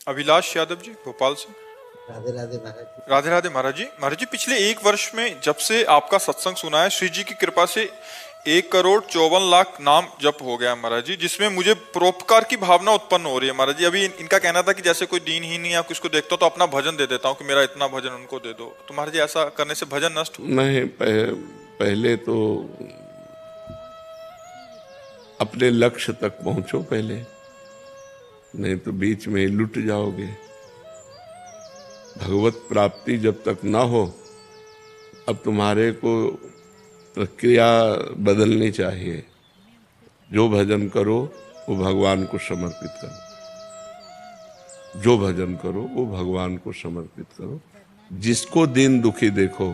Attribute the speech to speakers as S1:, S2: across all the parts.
S1: अभिलाष यादव जी, भोपाल से।
S2: राधे राधे महाराज जी।
S1: राधे राधे महाराज जी। महाराज जी, पिछले एक वर्ष में जब से आपका सत्संग सुना है, श्री जी की कृपा से 1,54,00,000 नाम जप हो गया महाराज जी, जिसमें मुझे परोपकार की भावना उत्पन्न हो रही है महाराज जी। अभी इनका कहना था कि जैसे कोई दीनहीन या किसको देखता हूं तो अपना भजन दे देता हूं कि मेरा इतना भजन उनको दे दो। तो महाराज जी, ऐसा करने से भजन नष्ट हो?
S3: नहीं, पहले तो अपने लक्ष्य तक पहुंचो पहले, नहीं तो बीच में ही लुट जाओगे। भगवत प्राप्ति जब तक ना हो, अब तुम्हारे को प्रक्रिया बदलनी चाहिए। जो भजन करो वो भगवान को समर्पित करो, जो भजन करो वो भगवान को समर्पित करो। जिसको दीन दुखी देखो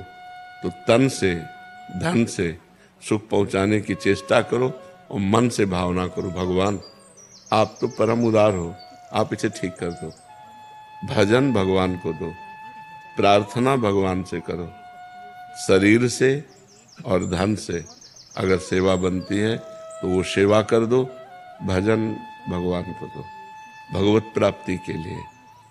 S3: तो तन से धन से सुख पहुंचाने की चेष्टा करो और मन से भावना करो, भगवान आप तो परम उदार हो, आप इसे ठीक कर दो। भजन भगवान को दो, प्रार्थना भगवान से करो। शरीर से और धन से अगर सेवा बनती है तो वो सेवा कर दो, भजन भगवान को दो भगवत प्राप्ति के लिए।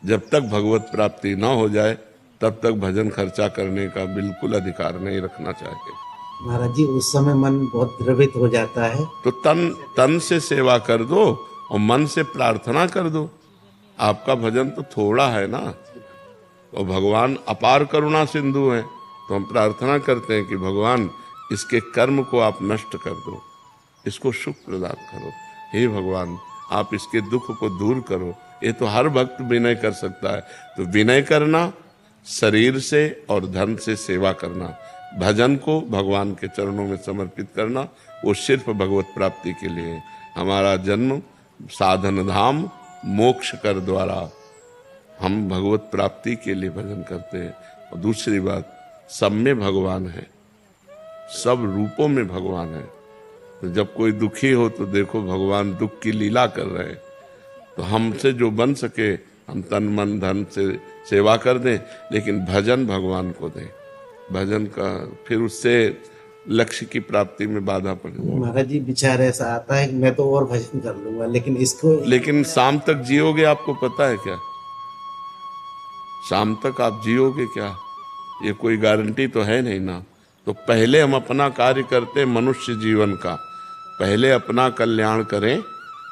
S3: जब तक भगवत प्राप्ति ना हो जाए तब तक भजन खर्चा करने का बिल्कुल अधिकार नहीं रखना चाहिए।
S2: महाराज जी, उस समय मन बहुत द्रवित हो जाता है,
S3: तो तन से सेवा कर दो और मन से प्रार्थना कर दो। आपका भजन तो थोड़ा है ना, और भगवान अपार करुणा सिंधु हैं, तो हम प्रार्थना करते हैं कि भगवान इसके कर्म को आप नष्ट कर दो, इसको सुख प्रदान करो। हे भगवान, आप इसके दुख को दूर करो। ये तो हर भक्त विनय कर सकता है। तो विनय करना, शरीर से और धन से सेवा करना, भजन को भगवान के चरणों में समर्पित करना, वो सिर्फ भगवत प्राप्ति के लिए है। हमारा जन्म साधन धाम मोक्ष कर द्वारा, हम भगवत प्राप्ति के लिए भजन करते हैं। और दूसरी बात, सब में भगवान है, सब रूपों में भगवान है। तो जब कोई दुखी हो तो देखो भगवान दुख की लीला कर रहे हैं। तो हमसे जो बन सके हम तन मन धन से सेवा कर दें, लेकिन भजन भगवान को दें। भजन का फिर उससे लक्ष्य की प्राप्ति में बाधा पड़ेगी।
S2: महाराज जी, विचार ऐसा आता है कि मैं तो और भजन कर लूंगा, लेकिन
S3: शाम तक जियोगे आपको पता है क्या? शाम तक आप जियोगे क्या? ये कोई गारंटी तो है नहीं ना। तो पहले हम अपना कार्य करते हैं मनुष्य जीवन का, पहले अपना कल्याण करें,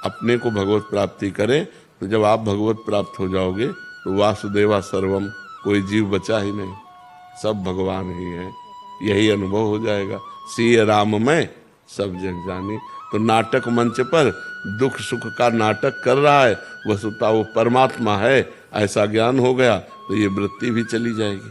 S3: अपने को भगवत प्राप्ति करें। तो जब आप भगवत प्राप्त हो जाओगे तो वासुदेवा सर्वम, कोई जीव बचा ही नहीं, सब भगवान ही है। यही अनुभव हो जाएगा। सिय राम में सब जग जानी। तो नाटक मंच पर दुख सुख का नाटक कर रहा है, वस्तुतः वो परमात्मा है, ऐसा ज्ञान हो गया तो ये वृत्ति भी चली जाएगी।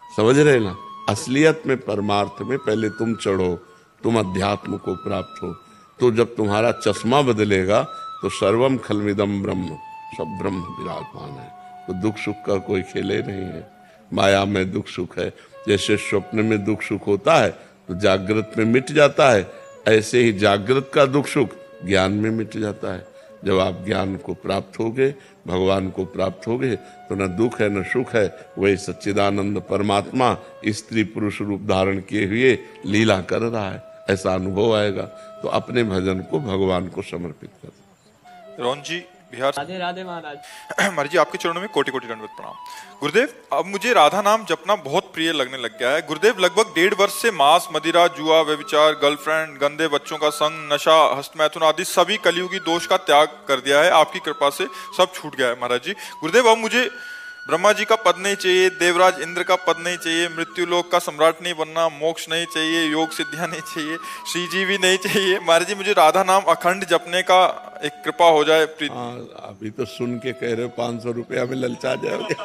S3: समझ रहे ना? असलियत में परमार्थ में पहले तुम चढ़ो, तुम अध्यात्म को प्राप्त हो। तो जब तुम्हारा चश्मा बदलेगा तो सर्वम खलमिदम ब्रह्म, सब ब्रह्म विराजमान है। तो दुख सुख का कोई खेले नहीं है। माया में दुख सुख है। जैसे स्वप्न में दुख सुख होता है तो जागृत में मिट जाता है, ऐसे ही जागृत का दुख सुख ज्ञान में मिट जाता है। जब आप ज्ञान को प्राप्त होगे, भगवान को प्राप्त होगे, तो न दुख है न सुख है, वही सच्चिदानंद परमात्मा स्त्री पुरुष रूप धारण किए हुए लीला कर रहा है, ऐसा अनुभव आएगा। तो अपने भजन को भगवान को समर्पित कर।
S1: रोहन जी, बिहार।
S4: राधे राधे महाराज।
S1: महाराज जी, आपके चरणों में कोटि कोटि दंडवत प्रणाम। गुरुदेव, अब मुझे राधा नाम जपना बहुत प्रिय लगने लग गया है। गुरुदेव, लगभग 1.5 वर्ष से मांस मदिरा जुआ व्यभिचार गर्लफ्रेंड गंदे बच्चों का संग नशा हस्तमैथुन आदि सभी कलियुगी दोष का त्याग कर दिया है। आपकी कृपा से सब छूट गया है महाराज जी। गुरुदेव, अब मुझे ब्रह्मा जी का पद नहीं चाहिए, देवराज इंद्र का पद नहीं चाहिए, मृत्यु लोक का सम्राट नहीं बनना, मोक्ष नहीं चाहिए, योग सिद्धियां नहीं चाहिए, श्री जी भी नहीं चाहिए। महाराज जी, मुझे राधा नाम अखंड जपने का एक कृपा हो जाए।
S3: अभी तो सुन के कह रहे हो 500 रुपया में ललचा जाओगे।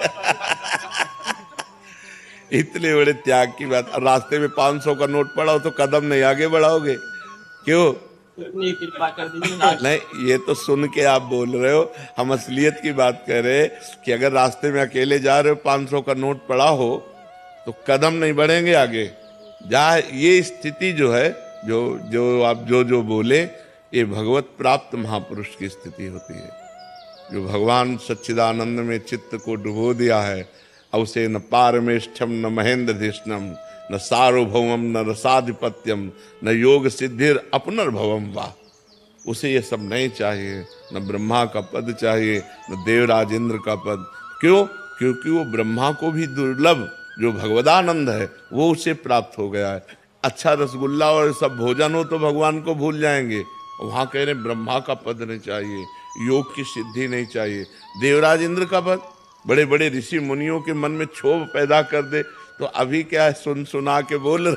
S3: इतने बड़े त्याग की बात। रास्ते में 500 का नोट पड़ा हो तो कदम नहीं आगे बढ़ाओगे क्यों?
S4: इतनी कृपा कर दीजिए।
S3: नहीं, ये तो सुन के आप बोल रहे हो, हम असलियत की बात कह रहे कि अगर रास्ते में अकेले जा रहे हो, 500 का नोट पड़ा हो तो कदम नहीं बढ़ेंगे आगे। ये स्थिति जो है, जो आप जो बोले, ये भगवत प्राप्त महापुरुष की स्थिति होती है। जो भगवान सच्चिदानंद में चित्त को डुबो दिया है, अब उसे न पारमेष्ठम न महेंद्र धिष्णम न सार्वभौमम न रसाधिपत्यम न योग सिद्धिर अपनर्भवम वाह। उसे ये सब नहीं चाहिए, न ब्रह्मा का पद चाहिए, न देवराज इंद्र का पद। क्यों? क्योंकि वो ब्रह्मा को भी दुर्लभ जो भगवदानंद है वो उसे प्राप्त हो गया है। अच्छा रसगुल्ला और सब भोजन हो तो भगवान को भूल जाएंगे, वहां कह रहे ब्रह्मा का पद नहीं चाहिए, योग की सिद्धि नहीं चाहिए, देवराज इंद्र का पद। बड़े बड़े ऋषि मुनियों के मन में क्षोभ पैदा कर दे, तो अभी क्या है, सुन सुना के बोल रहे